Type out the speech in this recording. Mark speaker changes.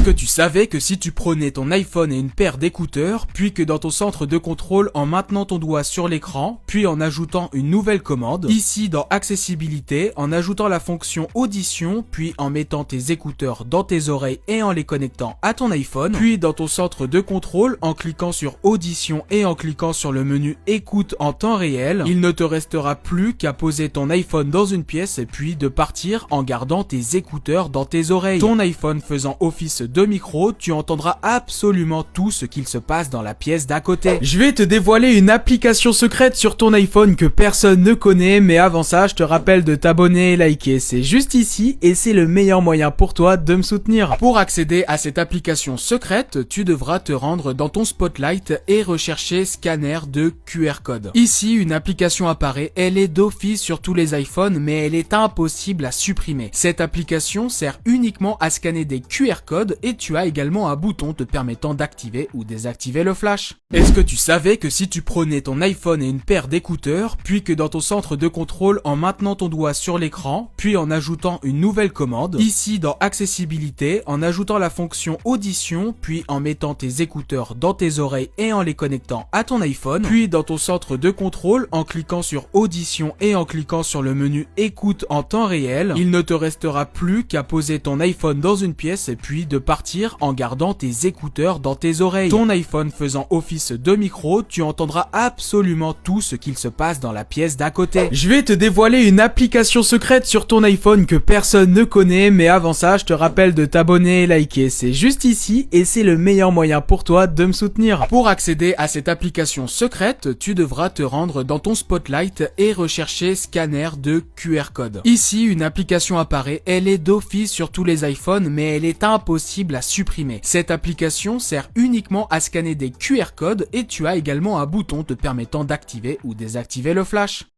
Speaker 1: que tu savais que si tu prenais ton iPhone et une paire d'écouteurs, puis que dans ton centre de contrôle en maintenant ton doigt sur l'écran, puis en ajoutant une nouvelle commande, ici dans Accessibilité, en ajoutant la fonction Audition, puis en mettant tes écouteurs dans tes oreilles et en les connectant à ton iPhone, puis dans ton centre de contrôle en cliquant sur Audition et en cliquant sur le menu Écoute en temps réel, il ne te restera plus qu'à poser ton iPhone dans une pièce et puis de partir en gardant tes écouteurs dans tes oreilles. Ton iPhone faisant office de micro, tu entendras absolument tout ce qu'il se passe dans la pièce d'à côté. Je vais te dévoiler une application secrète sur ton iPhone que personne ne connaît, mais avant ça, je te rappelle de t'abonner et liker. C'est juste ici et c'est le meilleur moyen pour toi de me soutenir. Pour accéder à cette application secrète, tu devras te rendre dans ton Spotlight et rechercher scanner de QR code. Ici, une application apparaît, elle est d'office sur tous les iPhones, mais elle est impossible à supprimer. Cette application sert uniquement à scanner des QR codes et tu as également un bouton te permettant d'activer ou désactiver le flash. Est-ce que tu savais que si tu prenais ton iPhone et une paire d'écouteurs, puis que dans ton centre de contrôle en maintenant ton doigt sur l'écran, puis en ajoutant une nouvelle commande, ici dans Accessibilité, en ajoutant la fonction Audition, puis en mettant tes écouteurs dans tes oreilles et en les connectant à ton iPhone, puis dans ton centre de contrôle en cliquant sur Audition et en cliquant sur le menu Écoute en temps réel, il ne te restera plus qu'à poser ton iPhone dans une pièce et puis de partir en gardant tes écouteurs dans tes oreilles. Ton iPhone faisant office de micro, tu entendras absolument tout ce qu'il se passe dans la pièce d'à côté. Je vais te dévoiler une application secrète sur ton iPhone que personne ne connaît, mais avant ça, je te rappelle de t'abonner et liker. C'est juste ici et c'est le meilleur moyen pour toi de me soutenir. Pour accéder à cette application secrète, tu devras te rendre dans ton Spotlight et rechercher scanner de QR code. Ici, une application apparaît, elle est d'office sur tous les iPhones, mais elle est impossible à supprimer. Cette application sert uniquement à scanner des QR codes et tu as également un bouton te permettant d'activer ou désactiver le flash.